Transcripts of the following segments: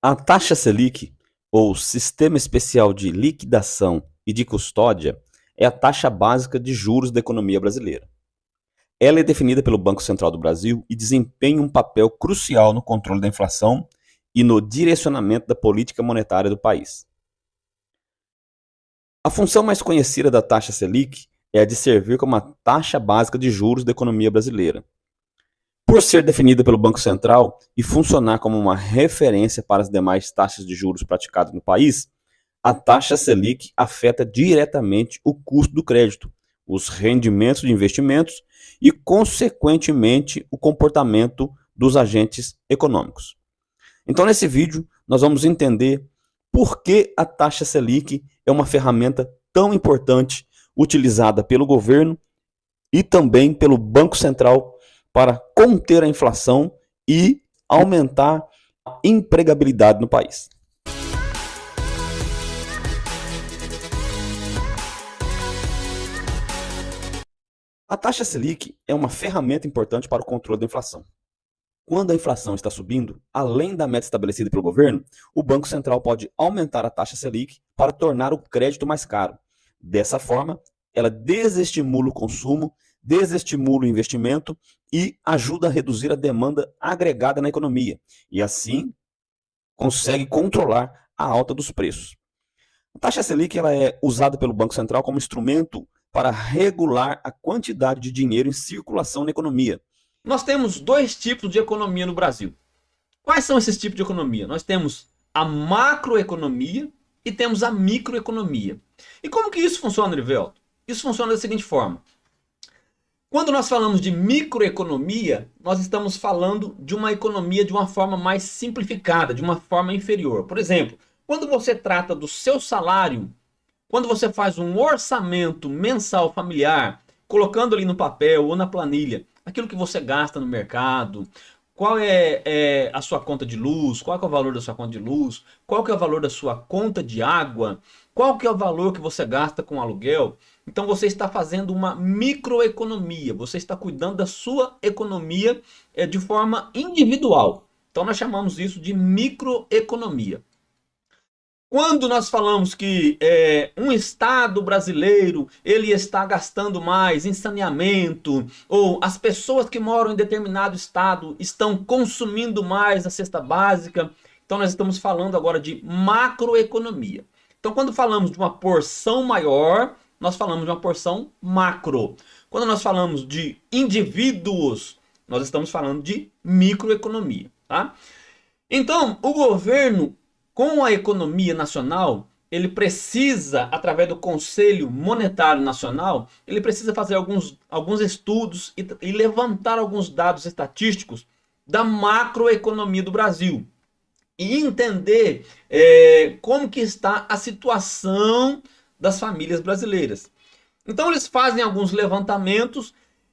A taxa Selic, ou Sistema Especial de Liquidação e de Custódia, é a taxa básica de juros da economia brasileira. Ela é definida pelo Banco Central do Brasil e desempenha um papel crucial no controle da inflação e no direcionamento da política monetária do país. A função mais conhecida da taxa Selic é a de servir como a taxa básica de juros da economia brasileira. Por ser definida pelo Banco Central e funcionar como uma referência para as demais taxas de juros praticadas no país, a taxa Selic afeta diretamente o custo do crédito, os rendimentos de investimentos e, consequentemente, o comportamento dos agentes econômicos. Então, nesse vídeo, nós vamos entender por que a taxa Selic é uma ferramenta tão importante utilizada pelo governo e também pelo Banco Central para conter a inflação e aumentar a empregabilidade no país. A taxa Selic é uma ferramenta importante para o controle da inflação. Quando a inflação está subindo, além da meta estabelecida pelo governo, o Banco Central pode aumentar a taxa Selic para tornar o crédito mais caro. Dessa forma, ela desestimula o consumo, desestimula o investimento e ajuda a reduzir a demanda agregada na economia, e assim consegue controlar a alta dos preços. A taxa Selic ela é usada pelo Banco Central como instrumento para regular a quantidade de dinheiro em circulação na economia. Nós temos dois tipos de economia no Brasil. Quais são esses tipos de economia? Nós temos a macroeconomia e temos a microeconomia. E como que isso funciona, Erivelto? Isso funciona da seguinte forma. Quando nós falamos de microeconomia, nós estamos falando de uma economia de uma forma mais simplificada, de uma forma inferior. Por exemplo, quando você trata do seu salário, quando você faz um orçamento mensal familiar, colocando ali no papel ou na planilha aquilo que você gasta no mercado, qual é a sua conta de luz, qual é o valor da sua conta de luz, qual que é o valor da sua conta de água, qual que é o valor que você gasta com aluguel. Então você está fazendo uma microeconomia, você está cuidando da sua economia de forma individual. Então nós chamamos isso de microeconomia. Quando nós falamos que um estado brasileiro ele está gastando mais em saneamento, ou as pessoas que moram em determinado estado estão consumindo mais a cesta básica, então nós estamos falando agora de macroeconomia. Então quando falamos de uma porção maior, nós falamos de uma porção macro. Quando nós falamos de indivíduos, nós estamos falando de microeconomia, tá? Então, o governo, com a economia nacional, ele precisa, através do Conselho Monetário Nacional, ele precisa fazer alguns estudos e levantar alguns dados estatísticos da macroeconomia do Brasil. E entender como que está a situação das famílias brasileiras. Então eles fazem alguns levantamentos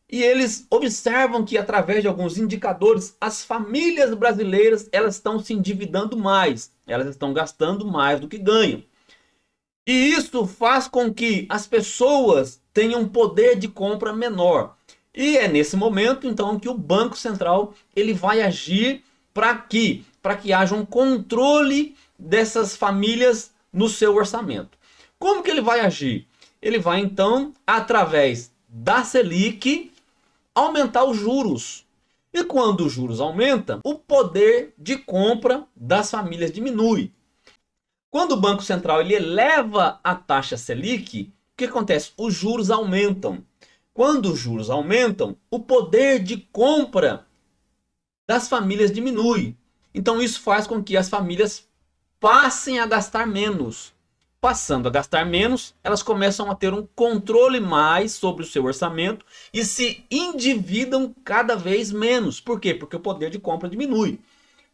e eles observam que através de alguns indicadores as famílias brasileiras elas estão se endividando mais, elas estão gastando mais do que ganham. E isso faz com que as pessoas tenham um poder de compra menor. E é nesse momento então que o Banco Central ele vai agir para que haja um controle dessas famílias no seu orçamento. Como que ele vai agir? Ele vai então, através da Selic, aumentar os juros. E quando os juros aumentam, o poder de compra das famílias diminui. Quando o Banco Central ele eleva a taxa Selic, o que acontece? Os juros aumentam. Quando os juros aumentam, o poder de compra das famílias diminui. Então isso faz com que as famílias passem a gastar menos. Passando a gastar menos, elas começam a ter um controle mais sobre o seu orçamento e se endividam cada vez menos. Por quê? Porque o poder de compra diminui.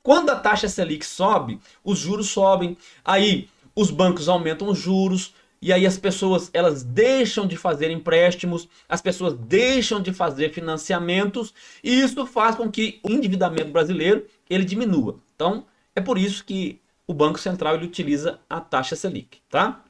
Quando a taxa Selic sobe, os juros sobem, aí os bancos aumentam os juros, e aí as pessoas elas deixam de fazer empréstimos, as pessoas deixam de fazer financiamentos, e isso faz com que o endividamento brasileiro ele diminua. Então, é por isso que o Banco Central ele utiliza a taxa Selic, tá?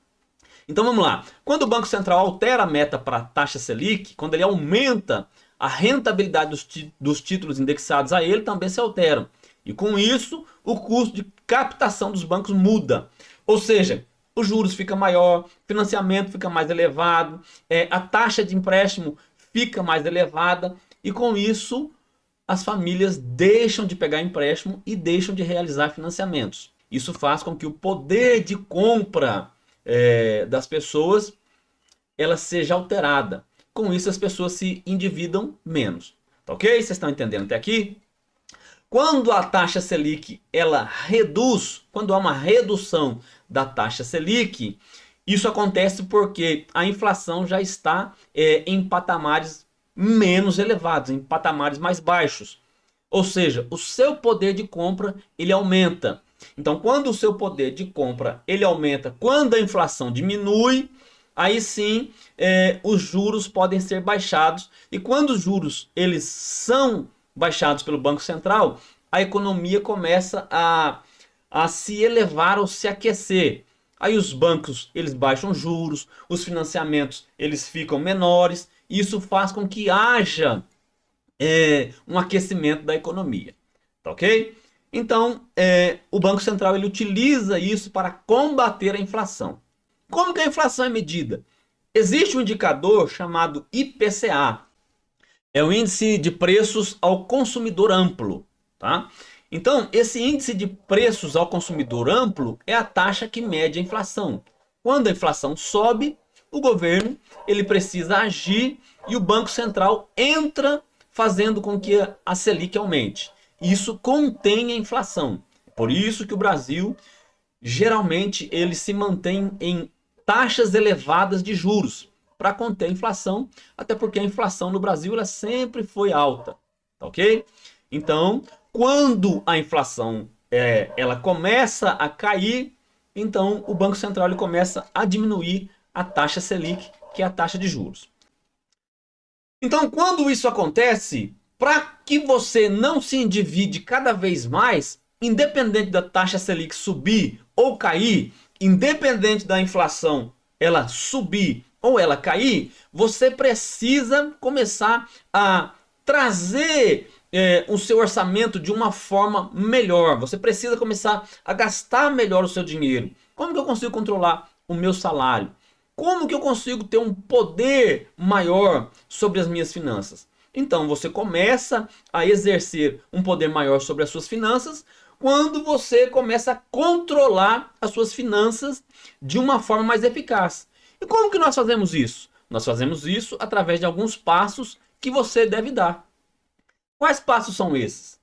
Então vamos lá. Quando o Banco Central altera a meta para a taxa Selic, quando ele aumenta a rentabilidade dos títulos indexados a ele, também se alteram. E com isso, o custo captação dos bancos muda. Ou seja, os juros ficam maior, financiamento fica mais elevado, a taxa de empréstimo fica mais elevada e com isso as famílias deixam de pegar empréstimo e deixam de realizar financiamentos. Isso faz com que o poder de compra das pessoas ela seja alterada. Com isso as pessoas se endividam menos. Tá ok? Vocês estão entendendo até aqui? Quando a taxa Selic ela reduz, quando há uma redução da taxa Selic, isso acontece porque a inflação já está em patamares menos elevados, em patamares mais baixos. Ou seja, o seu poder de compra ele aumenta. Então, quando o seu poder de compra ele aumenta, quando a inflação diminui, aí sim os juros podem ser baixados. E quando os juros eles são baixados pelo Banco Central, a economia começa a se elevar ou se aquecer. Aí os bancos eles baixam juros, os financiamentos eles ficam menores, e isso faz com que haja um aquecimento da economia. Tá ok? Então, o Banco Central ele utiliza isso para combater a inflação. Como que a inflação é medida? Existe um indicador chamado IPCA. É o índice de preços ao consumidor amplo, tá? Então, esse índice de preços ao consumidor amplo é a taxa que mede a inflação. Quando a inflação sobe, o governo ele precisa agir e o Banco Central entra fazendo com que a Selic aumente. Isso contém a inflação. Por isso que o Brasil geralmente ele se mantém em taxas elevadas de juros para conter a inflação, até porque a inflação no Brasil ela sempre foi alta, tá ok? Então, quando a inflação ela começa a cair, então o Banco Central ele começa a diminuir a taxa Selic, que é a taxa de juros. Então, quando isso acontece, para que você não se endivide cada vez mais, independente da taxa Selic subir ou cair, independente da inflação ela subir ou ela cair, você precisa começar a trazer o seu orçamento de uma forma melhor. Você precisa começar a gastar melhor o seu dinheiro. Como que eu consigo controlar o meu salário? Como que eu consigo ter um poder maior sobre as minhas finanças? Então você começa a exercer um poder maior sobre as suas finanças quando você começa a controlar as suas finanças de uma forma mais eficaz. E como que nós fazemos isso? Nós fazemos isso através de alguns passos que você deve dar. Quais passos são esses?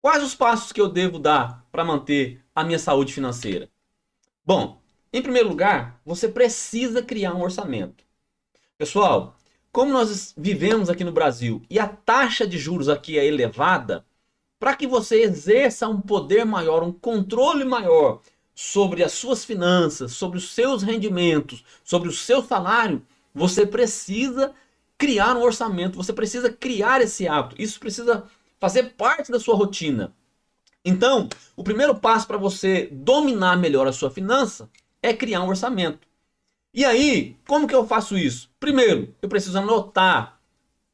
Quais os passos que eu devo dar para manter a minha saúde financeira? Bom, em primeiro lugar, você precisa criar um orçamento. Pessoal, como nós vivemos aqui no Brasil e a taxa de juros aqui é elevada, para que você exerça um poder maior, um controle maior sobre as suas finanças, sobre os seus rendimentos, sobre o seu salário, você precisa criar um orçamento, você precisa criar esse hábito. Isso precisa fazer parte da sua rotina. Então, o primeiro passo para você dominar melhor a sua finança é criar um orçamento. E aí, como que eu faço isso? Primeiro, eu preciso anotar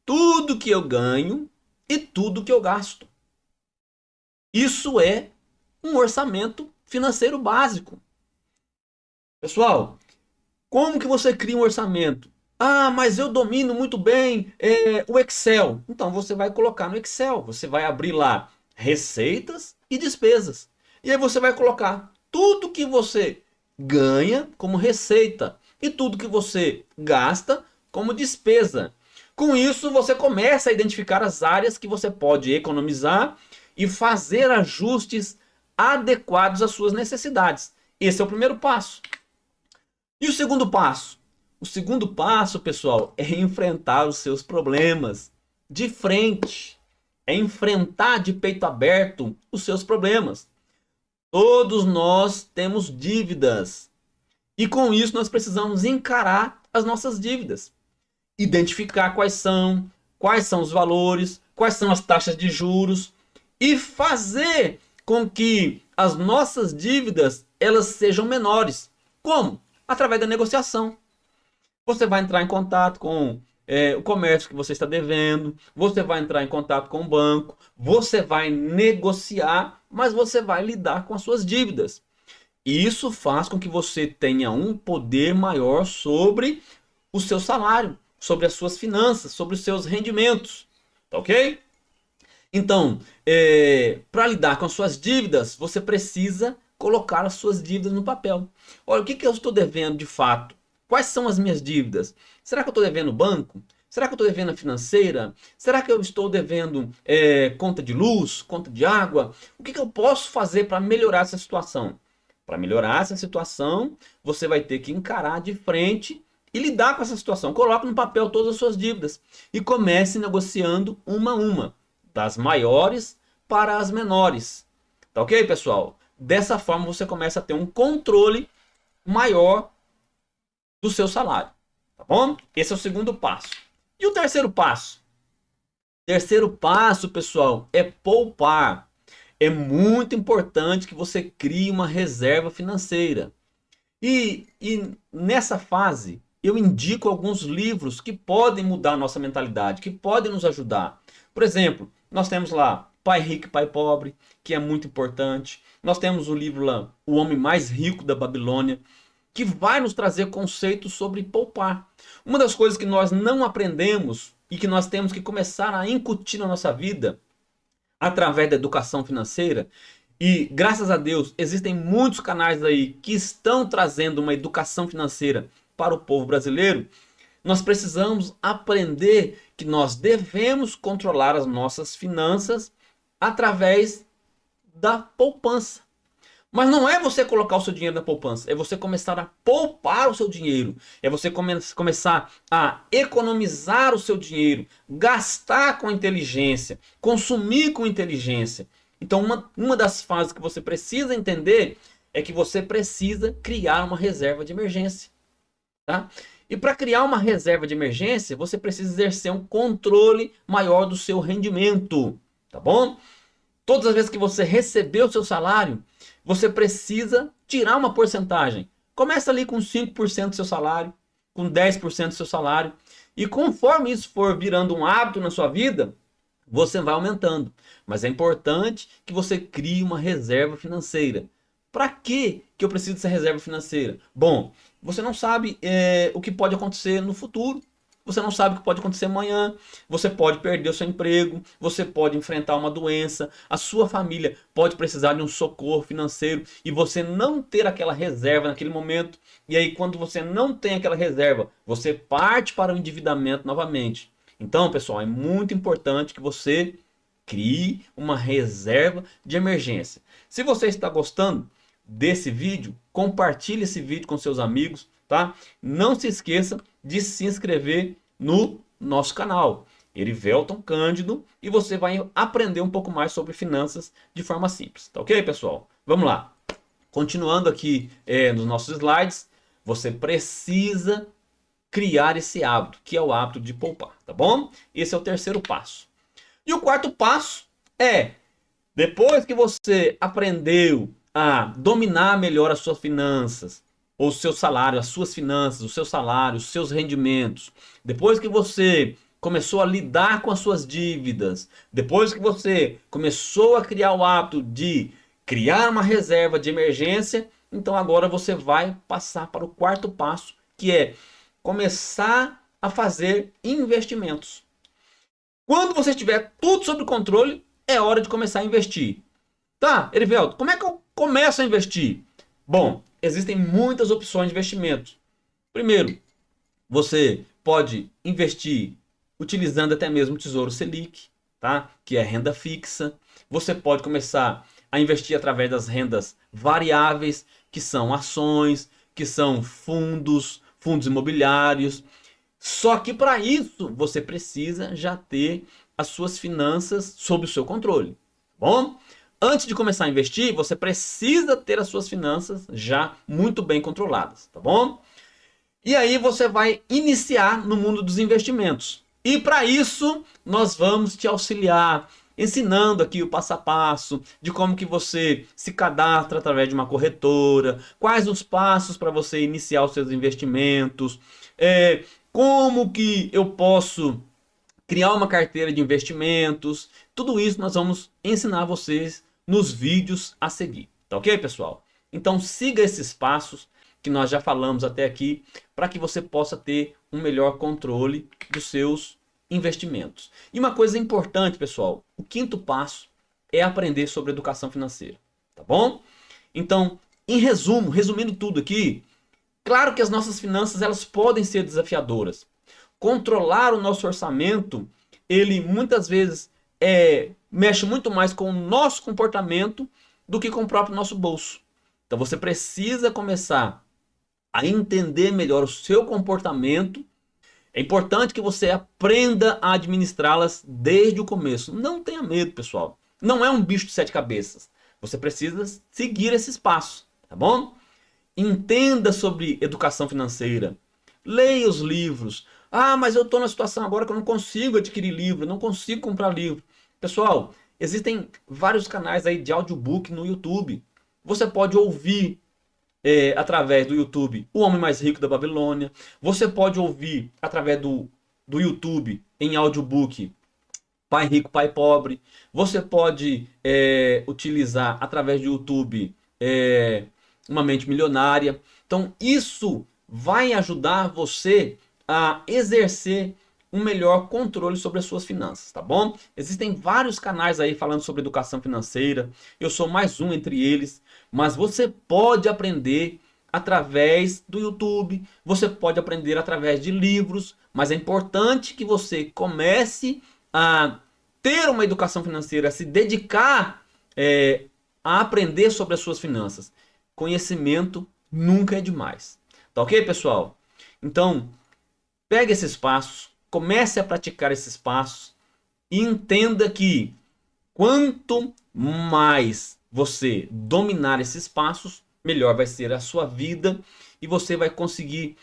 tudo que eu ganho e tudo que eu gasto. Isso é um orçamento financeiro básico. Pessoal, como que você cria um orçamento? Ah, mas eu domino muito bem o Excel. Então você vai colocar no Excel, você vai abrir lá receitas e despesas. E aí você vai colocar tudo que você ganha como receita e tudo que você gasta como despesa. Com isso você começa a identificar as áreas que você pode economizar e fazer ajustes adequados às suas necessidades. Esse é o primeiro passo. E o segundo passo? O segundo passo, pessoal, é enfrentar os seus problemas de frente. É enfrentar de peito aberto os seus problemas. Todos nós temos dívidas. E com isso nós precisamos encarar as nossas dívidas. Identificar quais são os valores, quais são as taxas de juros e fazer com que as nossas dívidas elas sejam menores. Como? Através da negociação. Você vai entrar em contato com o comércio que você está devendo, você vai entrar em contato com o banco, você vai negociar, mas você vai lidar com as suas dívidas. E isso faz com que você tenha um poder maior sobre o seu salário, sobre as suas finanças, sobre os seus rendimentos. Tá ok? Então, para lidar com as suas dívidas, você precisa colocar as suas dívidas no papel. Olha, o que eu estou devendo de fato? Quais são as minhas dívidas? Será que eu estou devendo banco? Será que eu estou devendo a financeira? Será que eu estou devendo conta de luz, conta de água? O que eu posso fazer para melhorar essa situação? Para melhorar essa situação, você vai ter que encarar de frente e lidar com essa situação. Coloque no papel todas as suas dívidas e comece negociando uma a uma, das maiores para as menores. Tá ok, pessoal? Dessa forma você começa a ter um controle maior do seu salário. Tá bom? Esse é o segundo passo. E o terceiro passo? Terceiro passo, pessoal, é poupar. É muito importante que você crie uma reserva financeira. E nessa fase, eu indico alguns livros que podem mudar a nossa mentalidade, que podem nos ajudar. Por exemplo, nós temos lá Pai Rico e Pai Pobre, que é muito importante. Nós temos o livro lá, O Homem Mais Rico da Babilônia, que vai nos trazer conceitos sobre poupar. Uma das coisas que nós não aprendemos e que nós temos que começar a incutir na nossa vida, através da educação financeira, e graças a Deus existem muitos canais aí que estão trazendo uma educação financeira para o povo brasileiro. Nós precisamos aprender que nós devemos controlar as nossas finanças através da poupança. Mas não é você colocar o seu dinheiro na poupança, é você começar a poupar o seu dinheiro, é você começar a economizar o seu dinheiro, gastar com inteligência, consumir com inteligência. Então uma das fases que você precisa entender é que você precisa criar uma reserva de emergência. Tá? E para criar uma reserva de emergência, você precisa exercer um controle maior do seu rendimento. Tá bom? Todas as vezes que você receber o seu salário, você precisa tirar uma porcentagem. Começa ali com 5% do seu salário, com 10% do seu salário. E conforme isso for virando um hábito na sua vida, você vai aumentando. Mas é importante que você crie uma reserva financeira. Para que eu preciso dessa reserva financeira? Bom, você não sabe o que pode acontecer no futuro. Você não sabe o que pode acontecer amanhã. Você pode perder o seu emprego. Você pode enfrentar uma doença. A sua família pode precisar de um socorro financeiro. E você não ter aquela reserva naquele momento. E aí, quando você não tem aquela reserva, você parte para o endividamento novamente. Então, pessoal, é muito importante que você crie uma reserva de emergência. Se você está gostando desse vídeo, compartilhe esse vídeo com seus amigos, tá? Não se esqueça de se inscrever no nosso canal, Erivelton Cândido, e você vai aprender um pouco mais sobre finanças de forma simples, tá ok, pessoal? Vamos lá. Continuando aqui nos nossos slides, você precisa criar esse hábito, que é o hábito de poupar, tá bom? Esse é o terceiro passo. E o quarto passo é, depois que você aprendeu a dominar melhor as suas finanças, ou o seu salário, as suas finanças, o seu salário, os seus rendimentos, depois que você começou a lidar com as suas dívidas, depois que você começou a criar o hábito de criar uma reserva de emergência, então agora você vai passar para o quarto passo, que é começar a fazer investimentos. Quando você tiver tudo sob controle, é hora de começar a investir. Tá, Erivelto, como é que eu começo a investir? Bom, existem muitas opções de investimento. Primeiro, você pode investir utilizando até mesmo o Tesouro Selic, tá? Que é renda fixa. Você pode começar a investir através das rendas variáveis, que são ações, que são fundos imobiliários. Só que para isso você precisa já ter as suas finanças sob o seu controle. Bom, antes de começar a investir, você precisa ter as suas finanças já muito bem controladas, tá bom? E aí você vai iniciar no mundo dos investimentos. E para isso, nós vamos te auxiliar, ensinando aqui o passo a passo de como que você se cadastra através de uma corretora, quais os passos para você iniciar os seus investimentos, como que eu posso criar uma carteira de investimentos. Tudo isso nós vamos ensinar vocês nos vídeos a seguir. Tá ok, pessoal? Então siga esses passos que nós já falamos até aqui para que você possa ter um melhor controle dos seus investimentos. E uma coisa importante, pessoal, o quinto passo é aprender sobre educação financeira, tá bom? Então, em resumo, resumindo tudo aqui, claro que as nossas finanças elas podem ser desafiadoras. Controlar o nosso orçamento, ele muitas vezes mexe muito mais com o nosso comportamento do que com o próprio nosso bolso. Então você precisa começar a entender melhor o seu comportamento. É importante que você aprenda a administrá-las desde o começo. Não tenha medo, pessoal. Não é um bicho de sete cabeças. Você precisa seguir esses passos, tá bom? Entenda sobre educação financeira. Leia os livros. Ah, mas eu estou na situação agora que eu não consigo adquirir livro, não consigo comprar livro. Pessoal, existem vários canais aí de audiobook no YouTube. Você pode ouvir através do YouTube O Homem Mais Rico da Babilônia. Você pode ouvir através do YouTube em audiobook Pai Rico, Pai Pobre. Você pode utilizar através do YouTube Uma Mente Milionária. Então isso vai ajudar você a exercer um melhor controle sobre as suas finanças, tá bom? Existem vários canais aí falando sobre educação financeira. Eu sou mais um entre eles, mas você pode aprender através do YouTube, você pode aprender através de livros, mas é importante que você comece a ter uma educação financeira, a se dedicar a aprender sobre as suas finanças. Conhecimento nunca é demais. Tá ok, pessoal? Então, pegue esses passos, comece a praticar esses passos e entenda que quanto mais você dominar esses passos, melhor vai ser a sua vida e você vai conseguir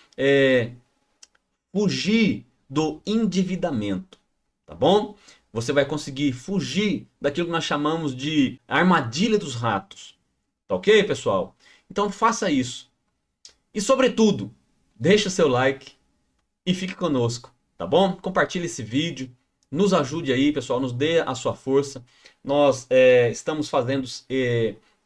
fugir do endividamento, tá bom? Você vai conseguir fugir daquilo que nós chamamos de armadilha dos ratos, tá ok, pessoal? Então faça isso. E sobretudo, deixa seu like e fique conosco, tá bom? Compartilhe esse vídeo, nos ajude aí, pessoal, nos dê a sua força. Nós estamos fazendo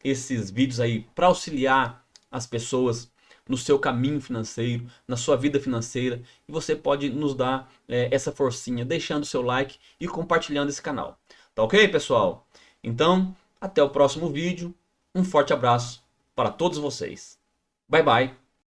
esses vídeos aí para auxiliar as pessoas no seu caminho financeiro, na sua vida financeira, e você pode nos dar essa forcinha deixando seu like e compartilhando esse canal. Tá ok, pessoal? Então, até o próximo vídeo. Um forte abraço para todos vocês. Bye, bye.